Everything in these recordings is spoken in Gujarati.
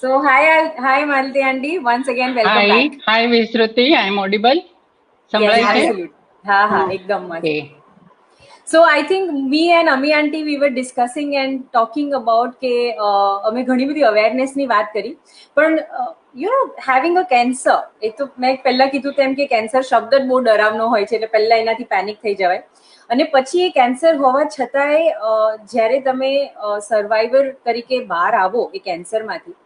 So hi Malti Andy. Once again, welcome back. Hi Vishruti. I am audible. Yes, absolutely. Ha, ekdam mast. Okay. So I think me and Ami Aunty we were discussing and talking about કે અમે ઘણી બધી અવેરનેસ ની વાત કરી, પણ having a cancer, એ તો મેં પહેલા કીધું તેમ કે કેન્સર શબ્દ જ બહુ ડરાવનો હોય છે, એટલે પહેલા એનાથી પેનિક થઈ જવાય. અને પછી એ કેન્સર હોવા છતાંય જ્યારે તમે સર્વાઈવર તરીકે બહાર આવો એ કેન્સરમાંથી,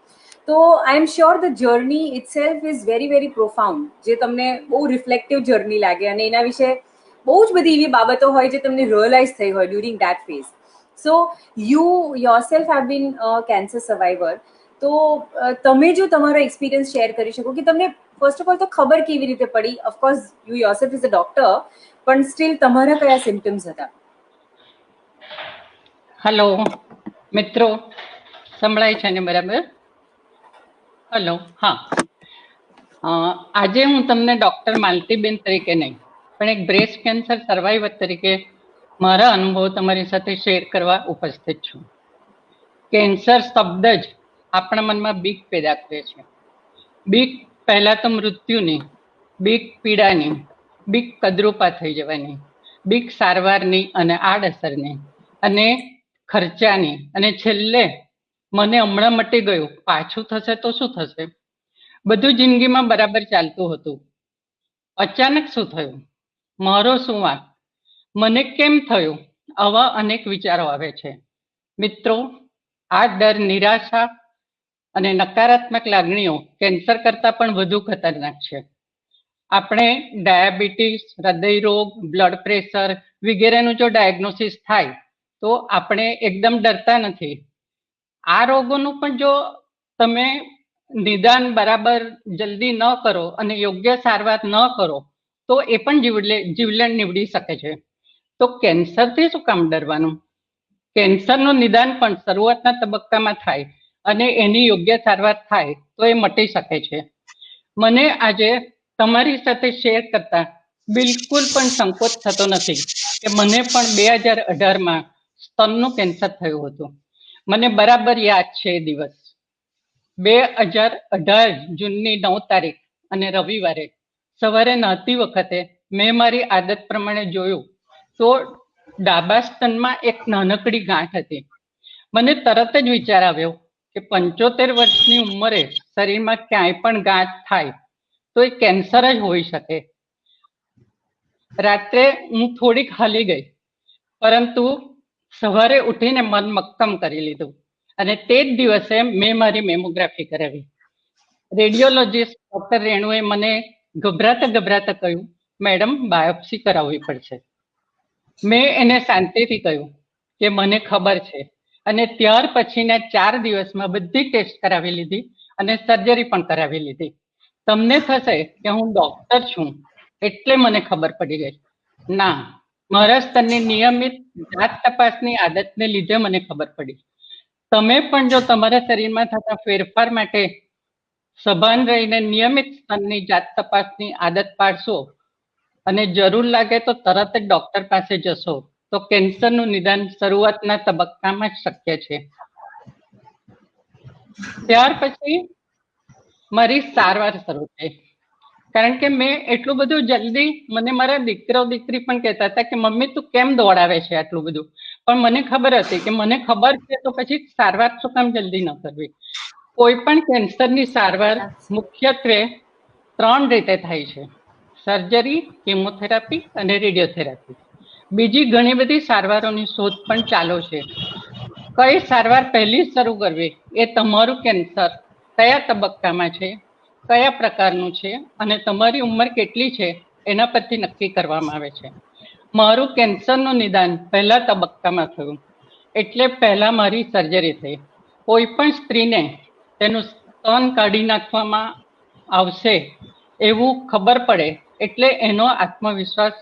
તો I am sure the journey itself is very very profound, જે તમને બહુ રિફ્લેક્ટિવ જર્ની લાગે અને એના વિશે બહુ જ બધી એવી બાબતો હોય જે તમને રિયલાઇઝ થઈ હોય during that phase. So you yourself have been cancer survivor. તો તમે જો તમારો એક્સપિરિયન્સ શેર કરી શકો કે તમને ફર્સ્ટ ઓફ ઓલ તો ખબર કેવી રીતે પડી? Of course you yourself is a doctor, પણ સ્ટીલ તમારા કયા સિમ્પટમ્સ હતા? હેલો મિત્રો, સંભળાય છે ને બરાબર? હેલો, હા. આજે હું તમને ડૉક્ટર માલતીબેન તરીકે નહીં, પણ એક બ્રેસ્ટ કેન્સર સર્વાઈવર તરીકે મારા અનુભવ તમારી સાથે શેર કરવા ઉપસ્થિત છું. કેન્સર શબ્દ જ આપણા મનમાં બીક પેદા કરે છે. બીક પહેલા તો મૃત્યુની, બીક પીડાની, બીક કદરૂપા થઈ જવાની, બીક સારવારની અને આડઅસરની, અને ખર્ચાની, અને છેલ્લે મને હમણાં મટી ગયું, પાછું થશે તો શું થશે? બધું જિંદગીમાં બરાબર ચાલતું હતું. અચાનક શું થયું? મારો શું વાંક? મને કેમ થયું? આવા અનેક વિચારો આવે છે. મિત્રો, આ ડર, નિરાશા અને નકારાત્મક લાગણીઓ કેન્સર કરતાં પણ વધુ ખતરનાક છે. આપણે ડાયાબિટીસ, હૃદયરોગ, બ્લડ પ્રેશર વગેરેનું જો ડાયગ્નોસિસ થાય તો આપણે એકદમ ડરતા નથી. આ રોગોનું પણ જો તમે નિદાન બરાબર જલ્દી ન કરો અને યોગ્ય સારવાર ન કરો તો એ પણ જીવલેણ નીવડી શકે છે. તો કેન્સરથી શું કામ ડરવાનું? કેન્સરનું નિદાન પણ શરૂઆતના તબક્કામાં થાય અને એની યોગ્ય સારવાર થાય તો એ મટી શકે છે. મને આજે તમારી સાથે શેર કરતા બિલકુલ પણ સંકોચ થતો નથી કે મને પણ 2018માં સ્તનનું કેન્સર થયું હતું. મને બરાબર યાદ છે એ દિવસ. 2018 જૂનની 9 તારીખ અને રવિવારે સવારે નહાતી વખતે મેં મારી આદત પ્રમાણે જોયું તો ડાબા સ્તનમાં એક નાનકડી ગાંઠ હતી. મને તરત જ વિચાર આવ્યો કે 75 વર્ષની ઉંમરે શરીરમાં ક્યાંય પણ ગાંઠ થાય તો એ કેન્સર જ હોઈ શકે. રાત્રે હું થોડીક હલી ગઈ, પરંતુ સવારે ઉઠીને મન મક્કમ કરી લીધું અને તે જ દિવસે મેં મારી મેમોગ્રાફી કરાવી. રેડિયોલોજીસ્ટ ડૉક્ટર રેણુએ મને ગભરાતા કહ્યું, મેડમ બાયોપ્સી કરાવવી પડશે. મેં એને શાંતિથી કહ્યું કે મને ખબર છે, અને ત્યાર પછીના 4 દિવસમાં બધી ટેસ્ટ કરાવી લીધી અને સર્જરી પણ કરાવી લીધી. તમને થશે કે હું ડૉક્ટર છું એટલે મને ખબર પડી ગઈ. ના, મારા સ્તનની નિયમિત જાત તપાસની આદતને લીધે મને ખબર પડી. તમે પણ જો તમારા શરીરમાં થતા ફેરફાર માટે સભાન રહીને નિયમિત સ્તનની જાત તપાસની આદત પાડશો અને જરૂર લાગે તો તરત જ ડૉક્ટર પાસે જશો તો કેન્સરનું નિદાન શરૂઆતના તબક્કામાં જ શક્ય છે. ત્યાર પછી મારી સારવાર શરૂ થઈ, કારણ કે મેં એટલું બધું જલ્દી, મને મારા દીકરી પણ કહેતા હતા કે મમ્મી તું કેમ દોડાવે છે આટલું બધું, પણ મને ખબર હતી કે મને ખબર છે તો પછી સારવાર શું કામ જલ્દી ન કરવી. કોઈ પણ કેન્સરની સારવાર મુખ્યત્વે 3 રીતે થાય છે: સર્જરી, કેમોથેરાપી અને રેડિયોથેરાપી. બીજી ઘણી બધી સારવારોની શોધ પણ ચાલુ છે. કઈ સારવાર પહેલી શરૂ કરવી એ તમારું કેન્સર કયા તબક્કામાં છે, કયા પ્રકારનું છે અને તમારી ઉંમર કેટલી છે એના પરથી નક્કી કરવામાં આવે છે. મારું કેન્સરનું નિદાન પહેલા તબક્કામાં થયું એટલે પહેલા મારી સર્જરી થઈ. કોઈ પણ સ્ત્રીને તેનું સ્તન કાઢી નાખવામાં આવશે એવું ખબર પડે એટલે એનો આત્મવિશ્વાસ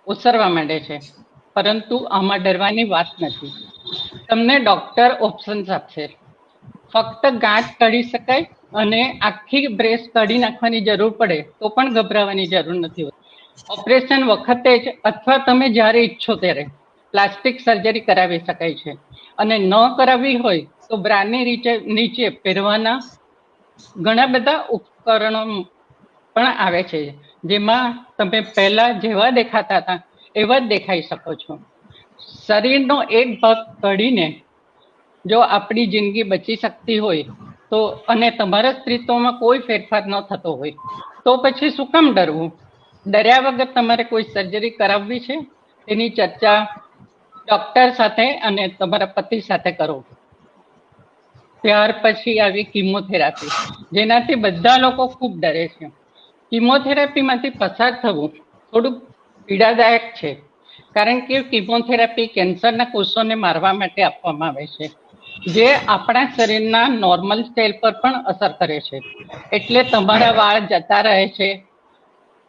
ઓસરવા માંડે છે, પરંતુ આમાં ડરવાની વાત નથી. તમને ડૉક્ટર ઓપ્શન્સ આપશે. ફક્ત ગાંઠ કાઢી શકાય અને આખી બ્રેસ્ટ કાઢી નાખવાની જરૂર પડે તો પણ ગભરાવાની જરૂર નથી હોતી. ઓપરેશન વખતે જ અથવા તમે જ્યારે ઈચ્છો ત્યારે પ્લાસ્ટિક સર્જરી કરાવી શકાય છે. અને ન કરાવવી હોય તો બ્રાની નીચે પહેરવાના ઘણા બધા ઉપકરણો પણ આવે છે, જેમાં તમે પહેલા જેવા દેખાતા હતા એવા જ દેખાઈ શકો છો. શરીરનો એક ભાગ કાઢીને જો આપણી જિંદગી બચી શકતી હોય તો, અને તમારા સ્ત્રીત્વમાં કોઈ ફેરફાર ન થતો હોય તો પછી શું કામ ડરવું? ડર્યા વગર તમારે કોઈ સર્જરી કરાવવી છે, તેની ચર્ચા ડોક્ટર સાથે અને તમારા પતિ સાથે કરો. ત્યાર પછી આવી કિમોથેરાપી, જેનાથી બધા લોકો ખૂબ ડરે છે. કિમોથેરાપીમાંથી પસાર થવું થોડુંક પીડાદાયક છે, કારણ કે કિમોથેરાપી કેન્સરના કોષોને મારવા માટે આપવામાં આવે છે, જે આપણા શરીરના નોર્મલ સેલ પર પણ અસર કરે છે. એટલે તમારા વાળ જતા રહે છે.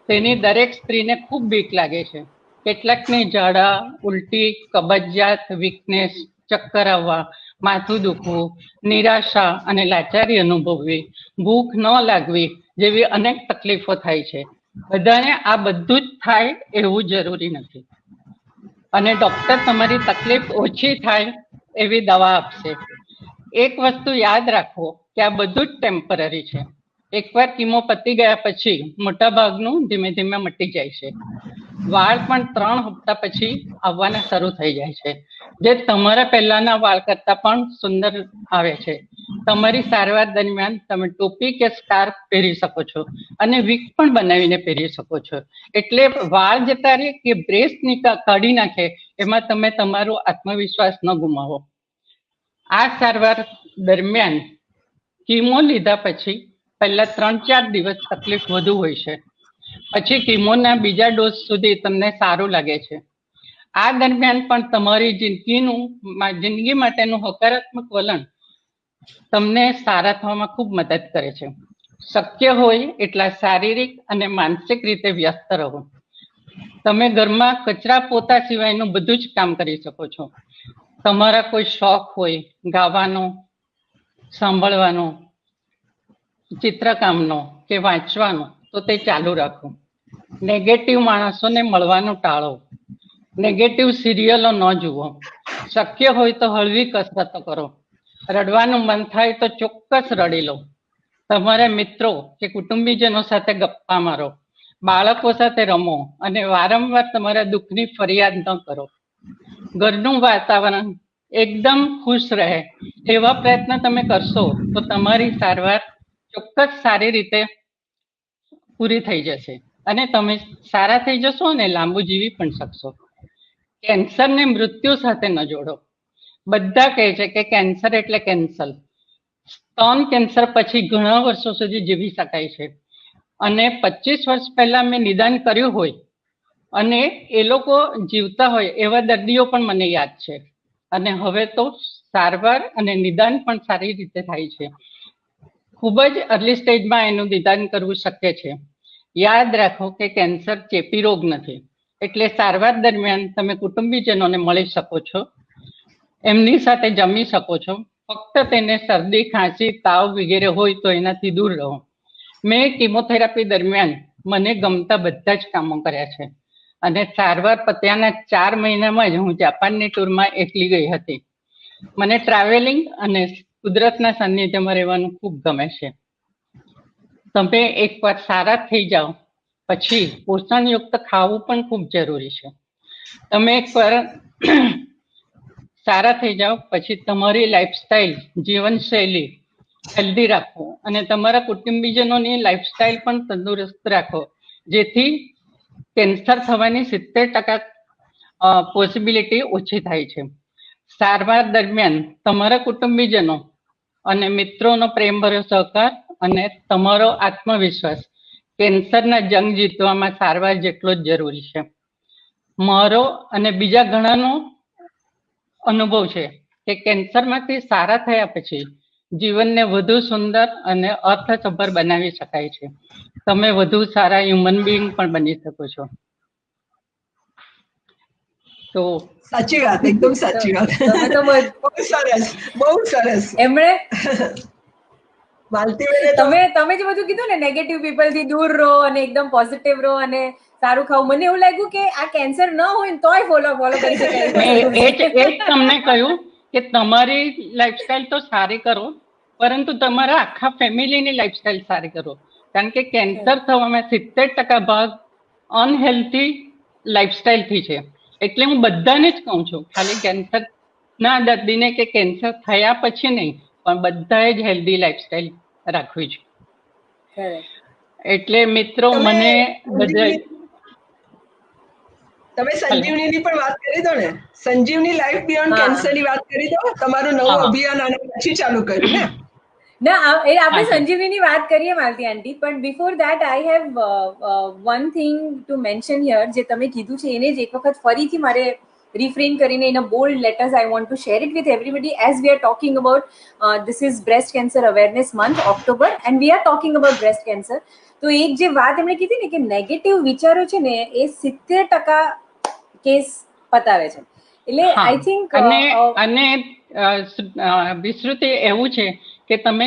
તેની દરેક સ્ત્રીને ખૂબ બીક લાગે છે. કેટલાકને ઝાડા, ઉલટી, કબજિયાત, વીકનેસ, ચક્કર આવવા, માથું દુખવું, નિરાશા અને લાચારી અનુભવવી, ભૂખ ન લાગવી જેવી અનેક તકલીફો થાય છે. બધાને આ બધું જ થાય એવું જરૂરી નથી, અને ડોક્ટર તમારી તકલીફ ઓછી થાય એવી દવા આપશે. એક વસ્તુ યાદ રાખો કે આ બધું જ ટેમ્પરરી છે. એકવાર કિમો પતી ગયા પછી મોટા ભાગનું ધીમે ધીમે મટી જાય છે. વાળ પણ 3 હપ્તા પછી આવવાના શરૂ થઈ જાય છે, જે તમારા પહેલાના વાળ કરતા પણ સુંદર આવે છે. તમારી સારવાર દરમિયાન તમે ટોપી કે સ્કાર્ફ પહેરી શકો છો, અને વિગ પણ બનાવીને પહેરી શકો છો. એટલે વાળ જતા રહે કે બ્રેસ કાઢી નાખે એમાં તમે તમારો આત્મવિશ્વાસ ન ગુમાવો. આ સારવાર દરમિયાન કીમો લીધા પછી પહેલા 3-4 દિવસ તકલીફ વધુ હોય છે, પછી કીમોના બીજા ડોઝ સુધી તમને સારું લાગે છે. આ દરમિયાન પણ તમારી જિંદગી માટેનું હકારાત્મક વલણ તમને સારા થવામાં ખૂબ મદદ કરે છે. શક્ય હોય એટલા શારીરિક અને માનસિક રીતે વ્યસ્ત રહો. તમે ઘરમાં કચરા પોતા સિવાયનું બધું જ કામ કરી શકો છો. તમારા કોઈ શોખ હોય, ગાવાનો, સાંભળવાનો, ચિત્રકામનો કે વાંચવાનો, તો તે ચાલુ રાખો. નેગેટિવ માણસોને મળવાનું ટાળો. નેગેટિવ સિરિયલો ન જુઓ. શક્ય હોય તો હળવી કસરતો કરો. રડવાનું મન થાય તો ચોક્કસ રડી લો. તમારા મિત્રો કે કુટુંબીજનો સાથે ગપ્પા મારો. બાળકો સાથે રમો અને વારંવાર તમારા દુઃખની ફરિયાદ ન કરો. ઘરનું વાતાવરણ એકદમ ખુશ રહે એવા પ્રયત્ન તમે કરશો તો તમારી સારવાર ચોક્કસ સારી રીતે પૂરી થઈ જશે, અને તમે સારા થઈ જશો અને લાંબુ જીવી પણ શકશો. કેન્સરને મૃત્યુ સાથે ન જોડો. બધા કહે છે કે કેન્સર એટલે કેન્સર. સ્તન કેન્સર પછી ઘણા વર્ષો સુધી જીવી શકાય છે, અને 25 વર્ષ પહેલા મેં નિદાન કર્યું હોય અને એ લોકો જીવતા હોય એવા દર્દીઓ પણ મને યાદ છે. અને હવે તો સારવાર અને નિદાન પણ સારી રીતે થાય છે. ખૂબ જ અર્લી સ્ટેજમાં એનું નિદાન કરવું શક્ય છે. યાદ રાખો કે કેન્સર ચેપી રોગ નથી, એટલે સારવાર દરમિયાન તમે કુટુંબીજનોને મળી શકો છો, એમની સાથે જમી શકો છો. ફક્ત તેને શરદી, ખાંસી, તાવ વગેરે હોય તો એનાથી દૂર રહો. મેં કિમોથેરાપી દરમિયાન મને ગમતા બધા જ કામો કર્યા છે, અને સારવાર પત્યાના 4 મહિનામાં જ હું જાપાનની ટૂરમાં એકલી ગઈ હતી. મને ટ્રાવેલિંગ અને કુદરતના સાનિધ્યમાં રહેવાનું ખૂબ ગમે છે. તમે એકવાર સારા થઈ જાઓ પછી પોષણયુક્ત ખાવું પણ ખૂબ જરૂરી છે. તમે એકવાર સારા થઈ જાઓ પછી તમારી લાઈફસ્ટાઈલ, જીવનશૈલી હેલ્ધી રાખો, અને તમારા કુટુંબીજનોની લાઈફસ્ટાઈલ પણ તંદુરસ્ત રાખો, જેથી કેન્સર થવાની 70% પોસિબિલિટી ઓછી થાય છે. સારવાર દરમિયાન તમારા કુટુંબીજનો અને મિત્રોનો પ્રેમભર્યો સહકાર અને તમારો આત્મવિશ્વાસ કેન્સરના જંગ જીતવામાં સારવાર જેટલો જ જરૂરી છે. મારો અને બીજા ઘણાનો અનુભવ છે કે કેન્સરમાંથી સારા થયા પછી જીવનને વધુ સુંદર અને અર્થસભર બનાવી શકાય છે. તમે વધુ સારા હ્યુમન બીઈંગ પણ બની શકો છો. તો સાચી વાત, એકદમ સાચી વાત. તમે તો બહુ સરસ, બહુ સરસ. એમણે માલતીબેને તો તમે જે બધું કીધું ને, નેગેટિવ પીપલ થી દૂર રહો અને એકદમ પોઝિટિવ રહો અને સારું ખાવું. મને એવું લાગ્યું કે આ કેન્સર ન હોય ને તોય ફોલો કરી શકાય. એ જ તમને કહ્યું કે તમારી લાઈફસ્ટાઈલ તો સારી કરો, પરંતુ તમારા આખા ફેમિલીની લાઈફસ્ટાઈલ સારી કરો. કારણ કે કેન્સર થવામાં 70% ભાગ અનહેલ્ધી લાઈફસ્ટાઈલથી છે. એટલે હું બધાને જ કહું છું, ખાલી કેન્સર ના દર્દીને કે કેન્સર થયા પછી નહીં, પણ બધાએ જ હેલ્ધી લાઈફસ્ટાઈલ રાખવી છે. એટલે મિત્રો મને બધા તમે સંજીવનીની પણ વાત કરી દો ને. સંજીવની લાઈફ બિયોન્ડ કેન્સર ની વાત કરી દો. તમારું નવું અભિયાન આને પછી ચાલુ કર્યું ને. ના, એ આપણે સંજીવનીની વાત કરીએ માલતી આંટી, પણ before that I have one thing to mention here. જે તમે કીધું છે એને જ એક વખત ફરીથી મારે refrain કરીને in a bold letters I want to share it with everybody as we are talking about this is breast cancer awareness month October and we are talking about breast cancer. તો એક જે વાત એમણે કીધી ને કે નેગેટિવ વિચારો છે ને એ 70% કેસ પતાવે છે. એટલે આઈ થિંક અને વિસ્તૃતિ એવું છે કે તમે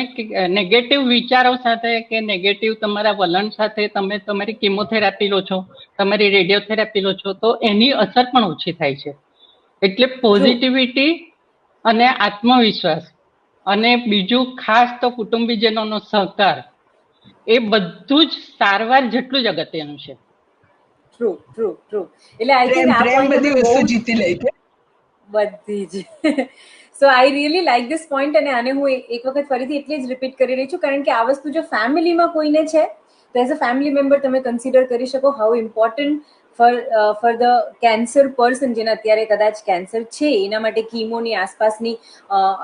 નેગેટિવ વિચારો સાથે કે નેગેટિવ તમારા વલણ સાથે તમે તમારી કિમોથેરાપી લો છો, તમારી રેડિયોથેરાપી લો છો, તો એની અસર પણ ઓછી થાય છે. એટલે પોઝિટિવિટી અને આત્મવિશ્વાસ અને બીજું ખાસ તો કુટુંબીજનોનો સહકાર, એ બધું જ સારવાર જેટલું જ અગત્યનું છે. ટ્રુ. એટલે આઈ થિંક આ પોઈન્ટ બધી વસ્તુ જીતી લે છે બધી જ. So I really like this point અને આને હું એક વખત ફરીથી એટલે જ રિપીટ કરી રહી છું, કારણ કે આ વસ્તુ જો ફેમિલીમાં કોઈને છે તો એઝ અ ફેમિલી મેમ્બર તમે કન્સિડર કરી શકો how important for the cancer person જેને અત્યારે કદાચ કેન્સર છે, એના માટે કીમોની આસપાસની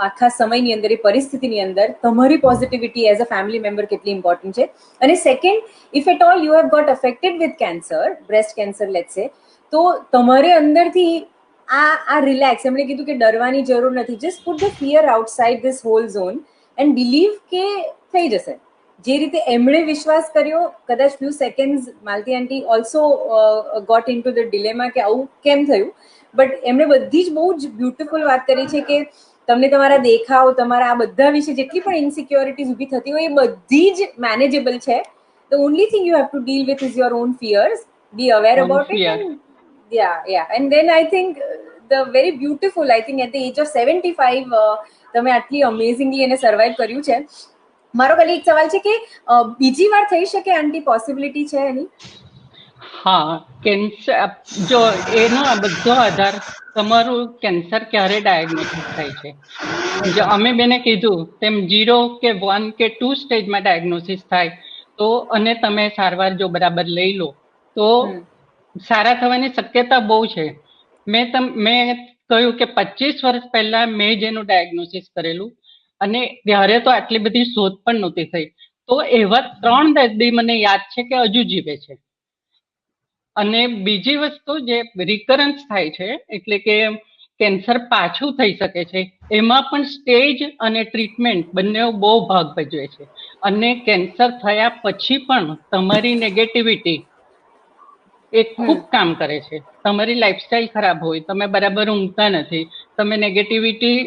આખા સમયની અંદર એ પરિસ્થિતિની અંદર તમારી positivity as a family member કેટલી ઇમ્પોર્ટન્ટ છે. અને second, if at all you have got affected with cancer, breast cancer let's say, તો તમારે અંદરથી આ રિલેક્સ, એમણે કીધું કે ડરવાની જરૂર નથી. Just put the fear outside this whole zone and believe કે થઈ જશે. જે રીતે એમણે વિશ્વાસ કર્યો, કદાચ few seconds Malti aunty also got into the dilemma કે આવું કેમ થયું, બટ એમણે બધી જ બહુ જ બ્યુટિફુલ વાત કરી છે કે તમને તમારા દેખાવ, તમારા આ બધા વિશે જેટલી પણ ઇન્સિક્યોરિટીઝ ઊભી થતી હોય એ બધી જ મેનેજેબલ છે. The only thing you have to deal with is your own fierce, B aware about it and and then I think the very beautiful, I think at the age of 75 તમે આટલી અમેઝિંગલી એને સર્વાઈવ કર્યું છે. મારો ખાલી એક સવાલ છે કે બીજી વાર થઈ શકે આંટી, પોસિબિલિટી છે એની? હા, કેન્સર જો એનો આ બધો આધાર તમારું કેન્સર ક્યારે ડાયગ્નોસિસ થાય છે. જો અમે બેને કીધું તેમ 0 કે 1 કે 2 સ્ટેજમાં ડાયગ્નોસિસ થાય તો અને તમે સારવાર જો બરાબર લઈ લો તો સારા થવાની શક્યતા બહુ છે. મેં કહ્યું કે 25 વર્ષ પહેલા મેં જેનું ડાયગ્નોસિસ કરેલું અને ત્યારે તો આટલી બધી શોધ પણ નહોતી થઈ, તો એવા 3 દર્દી મને યાદ છે કે હજુ જીવે છે. અને બીજી વસ્તુ જે રિકરન્સ થાય છે, એટલે કે કેન્સર પાછું થઈ શકે છે, એમાં પણ સ્ટેજ અને ટ્રીટમેન્ટ બંને બહુ ભાગ ભજવે છે. અને કેન્સર થયા પછી પણ તમારી નેગેટિવિટી એ ખૂબ કામ કરે છે. તમારી લાઈફસ્ટાઈલ ખરાબ હોય, તમે બરાબર ઊંઘતા નથી, તમે નેગેટિવિટી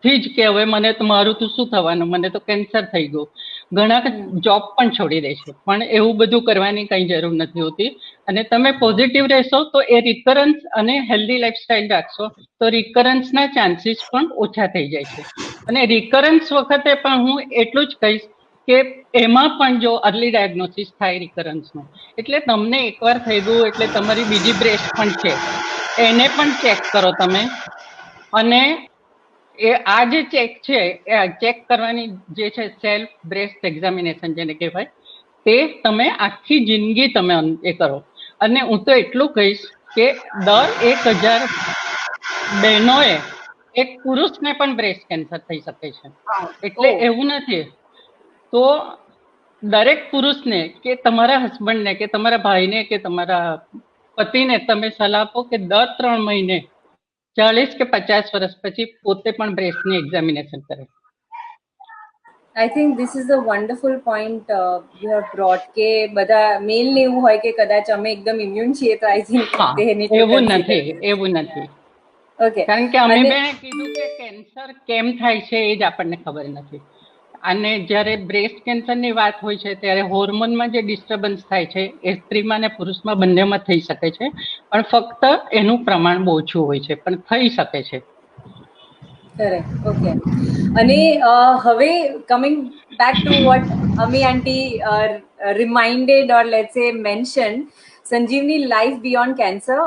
થી જ કે હવે મને તો મારું તો શું થવાનું, મને તો કેન્સર થઈ ગયું. ઘણા જોબ પણ છોડી દે છે, પણ એવું બધું કરવાની કઈ જરૂર નથી હોતી. અને તમે પોઝિટિવ રહેશો તો એ રિકરન્સ અને હેલ્ધી લાઈફસ્ટાઈલ રાખશો તો રિકરન્સના ચાન્સીસ પણ ઓછા થઈ જાય છે. અને રિકરન્સ વખતે પણ હું એટલું જ કહીશ કે એમાં પણ જો અર્લી ડાયગ્નોસિસ થાય રિકરન્સનું, એટલે તમને એકવાર થઈ ગયું એટલે તમારી બીજી બ્રેસ્ટ પણ છે એને પણ ચેક કરો તમે. અને એ આ જે ચેક છે એ ચેક કરવાની જે છે સેલ્ફ બ્રેસ્ટ એક્ઝામિનેશન જેને કહેવાય, તે તમે આખી જિંદગી તમે એ કરો. અને હું તો એટલું કહીશ કે દર 1000 બહેનોએ એક પુરુષને પણ બ્રેસ્ટ કેન્સર થઈ શકે છે. એટલે એવું નથી. તો દરેક પુરુષને કે તમારા હસબન્ડને કે તમારા ભાઈને કે તમારા પતિને તમે સલાહ આપો કે દર 3 મહિને 40 કે 50 વર્ષ પછી પોતે પણ બ્રેસ્ટની એક્ઝામિનેશન કરે. I think this is a wonderful point you have brought કે બધા મેલ ને એવું હોય કે કદાચ અમે એકદમ ઇમ્યુન છીએ તો આઈ થિંક એવું નથી. ઓકે, કારણ કે અમે બે કીધું કે કેન્સર કેમ થાય છે એ જ આપણને ખબર નથી. અને જ્યારે બ્રેસ્ટ કેન્સરની વાત હોય છે ત્યારે હોર્મોનમાં જે ડિસ્ટર્બન્સ થાય છે એ સ્ત્રીમાં અને પુરુષમાં બંનેમાં થઈ શકે છે, પણ ફક્ત એનું પ્રમાણ બહુ ઓછું હોય છે, પણ થઈ શકે છે. કરેક્ટ. ઓકે. અને હવે coming back to what Ami aunty reminded or let's say mention, Sanjeevani life beyond cancer,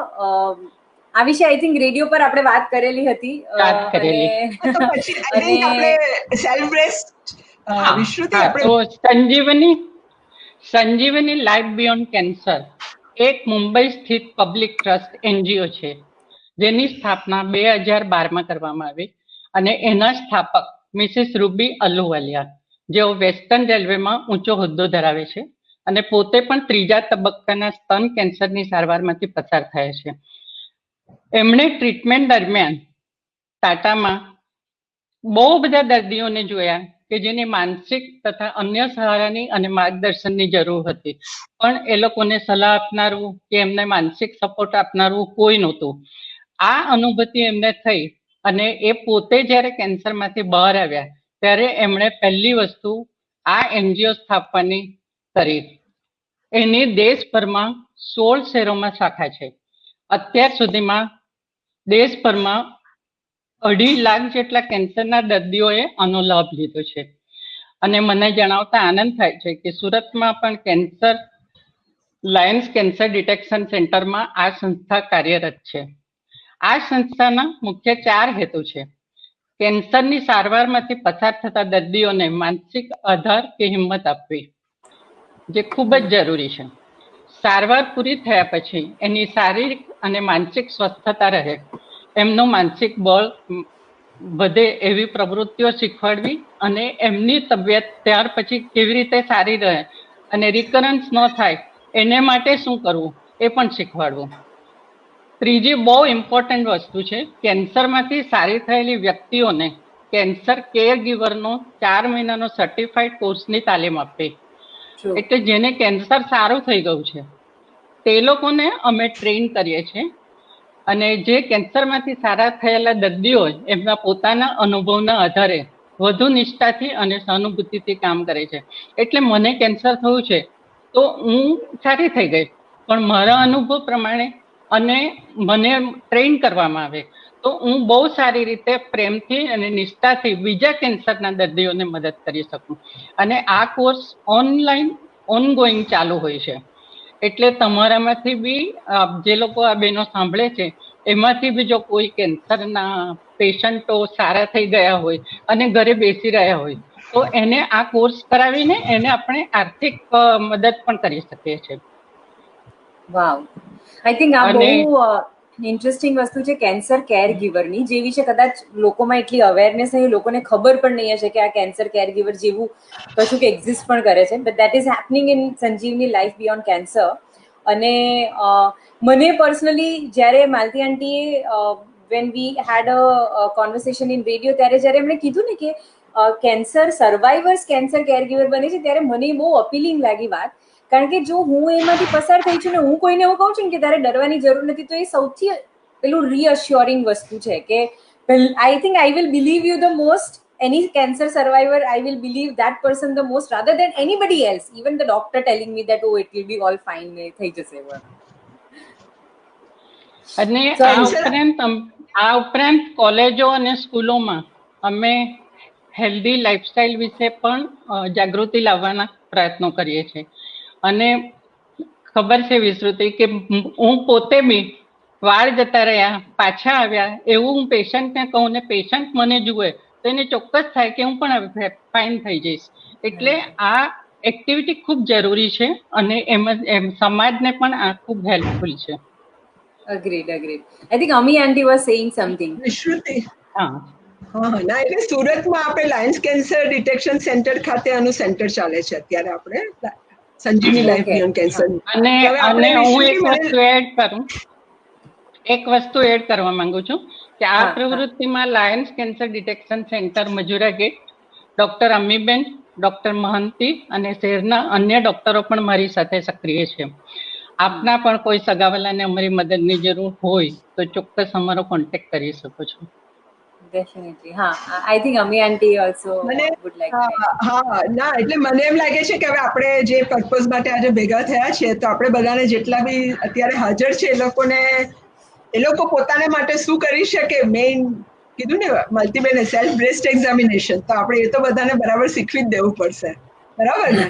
આ વિશે આઈ થિંક રેડિયો પર આપણે વાત કરેલી હતી. વાત કરેલી. તો પછી આઈ થિંક આપણે સેલિબ્રેટ વિશ્રુતિ તો આપણે સંજીવની લાઈફ બિયોન્ડ કેન્સર એક મુંબઈ સ્થિત પબ્લિક ટ્રસ્ટ એનજીઓ છે, જેની સ્થાપના 2012માં કરવામાં આવી અને એના સ્થાપક મિસિસ રૂબી અલુવાલિયા, જેઓ વેસ્ટર્ન રેલવેમાં ઊંચો હોદ્દો ધરાવે છે અને પોતે પણ 3જા તબક્કાના સ્તન કેન્સરની સારવારમાંથી પસાર થયા છે. એમણે ટ્રીટમેન્ટ દરમિયાન ટાટામાં બહુ બધા દર્દીઓને જોયા કે જેની માનસિક તથા અન્ય સહારાની અને માર્ગદર્શનની જરૂર હતી, પણ એ લોકોને સલાહ આપનારું કે એમને માનસિક સપોર્ટ આપનારું કોઈ નહોતું. આ અનુભૂતિ એમને થઈ અને એ પોતે જ્યારે કેન્સરમાંથી બહાર આવ્યા ત્યારે એમણે પહેલી વસ્તુ આ એનજીઓ સ્થાપવાની કરી. એની દેશભરમાં 16 શહેરોમાં શાખા છે. અત્યાર સુધીમાં દેશભરમાં 2.5 લાખ જેટલા કેન્સરના દર્દીઓએ આનો લાભ લીધો છે. અને મને જણાવતા આનંદ થાય છે કે સુરતમાં પણ કેન્સર લાયન્સ કેન્સર ડિટેક્શન સેન્ટરમાં આ સંસ્થા કાર્યરત છે. આ સંસ્થાના મુખ્ય 4 હેતુ છે. કેન્સરની સારવારમાંથી પસાર થતા દર્દીઓને માનસિક આધાર કે હિંમત આપવી, જે ખૂબ જ જરૂરી છે. સારવાર પૂરી થયા પછી એની શારીરિક અને માનસિક સ્વસ્થતા રહે, એમનું માનસિક બળ વધે એવી પ્રવૃત્તિઓ શીખવાડવી અને એમની તબિયત ત્યાર પછી કેવી રીતે સારી રહે અને રિકરન્સ ન થાય એને માટે શું કરવું એ પણ શીખવાડવું. ત્રીજી બહુ ઇમ્પોર્ટન્ટ વસ્તુ છે, કેન્સરમાંથી સારી થયેલી વ્યક્તિઓને કેન્સર કેર ગીવરનો 4 મહિનાનો સર્ટિફાઈડ કોર્સની તાલીમ આપવી. એટલે જેને કેન્સર સારું થઈ ગયું છે તે લોકોને અમે ટ્રેન કરીએ છીએ અને જે કેન્સરમાંથી સારા થયેલા દર્દીઓ એમના પોતાના અનુભવના આધારે વધુ નિષ્ઠાથી અને સહાનુભૂતિથી કામ કરે છે. એટલે મને કેન્સર થયું છે તો હું સારી થઈ ગઈ, પણ મારા અનુભવ પ્રમાણે અને મને ટ્રેન કરવામાં આવે તો હું બહુ સારી રીતે પ્રેમથી અને નિષ્ઠાથી બીજા કેન્સરના દર્દીઓને મદદ કરી શકું. અને આ કોર્સ ઓનલાઈન ઓનગોઈંગ ચાલુ હોય છે. એટલે તમારામાંથી બી જે લોકો આ બહેનો સાંભળે છે એમાંથી બી જો કોઈ કેન્સરના પેશન્ટો સારા થઈ ગયા હોય અને ઘરે બેસી રહ્યા હોય તો એને આ કોર્સ કરાવીને એને આપણે આર્થિક મદદ પણ કરી શકીએ છીએ. વાવ, આઈ થિંક આ બહુ ઇન્ટરેસ્ટિંગ વસ્તુ છે કેન્સર કેર ગીવરની, જે વિશે કદાચ લોકોમાં એટલી અવેરનેસ નહીં, લોકોને ખબર પણ નહીં હશે કે આ કેન્સર કેર ગીવર જેવું કશું કે એક્ઝિસ્ટ પણ કરે છે. But that is happening in Sanjeevani life beyond cancer. અને મને પર્સનલી જ્યારે માલતી આંટીએ when we had a conversation in radio ત્યારે જ્યારે એમણે કીધું ને કે cancer survivors cancer caregiver બને છે, ત્યારે મને બહુ અપીલિંગ લાગી વાત. કારણ કે જો હું એમાંથી પસાર થઈ છું ને હું કોઈને એવું કહું છું ને કે તારે ડરવાની જરૂર નથી, તો એ સૌથી પેલું રીઅશ્યોરિંગ વસ્તુ છે કે I think I will believe you the most. any cancer survivor, I will believe that person the most rather than anybody else, even the doctor telling me that oh it will be all fine થઈ જશે. અને આ ઉપરાંત કોલેજો અને સ્કૂલોમાં અમે હેલ્ધી લાઈફસ્ટાઈલ વિશે પણ જાગૃતિ લાવવાના પ્રયત્નો કરીએ છીએ. અને ખબર છે વિશ્રુતિ કે હું પોતે બી વાળ જતા રહ્યા પાછા આવ્યા એવું હું પેશન્ટને કહું ને પેશન્ટ મને જુએ તો એને ચોક્કસ થાય કે હું પણ ફાઇન થઈ જઈશ. એટલે આ એક્ટિવિટી ખૂબ જરૂરી છે અને એમ સમાજને પણ આ ખૂબ હેલ્પફુલ છે. Agreed. I think Ami aunty was saying something. વિશ્રુતિ, ના એટલે સુરતમાં આપણે લાયન્સ કેન્સર ડિટેક્શન સેન્ટર ખાતે આનું સેન્ટર ચાલે છે અત્યારે આપણે સંજીવની લાઈફ બિયોન્ડ કેન્સર. અને હું એક વસ્તુ એડ કરવા માંગુ છું કે આ પ્રવૃત્તિમાં Lions cancer detection centre Majura gate, doctor અમીબેન, ડોક્ટર મહંતી અને શહેરના અન્ય ડોક્ટરો પણ મારી સાથે સક્રિય છે. આપના પણ કોઈ સગાવાલાને અમારી મદદની જરૂર હોય તો ચોક્કસ અમારો કોન્ટેક્ટ કરી શકો છો. ડેફિનેટલી. હા, I think Ami aunty also મને વુડ લાઈક. હા ના એટલે મને એમ લાગે છે કે હવે આપણે જે પર્પઝ માટે આજે ભેગા થયા છીએ તો આપણે બધાને જેટલા બી અત્યારે હાજર છે એ લોકો પોતાના માટે શું કરી શકે મેઇન કીધું ને મલ્ટીબેન સેલ્ફ બ્રેસ્ટ એક્ઝામિનેશન તો આપણે એ તો બધાને બરાબર શીખવી જ દેવું પડશે બરાબર ને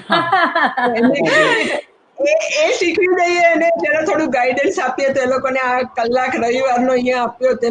એ શીખવી દઈએ અને જરા થોડું ગાઈડન્સ આપીએ તો એ લોકોને આ કલાક રવિવારનો અહીંયા આપ્યો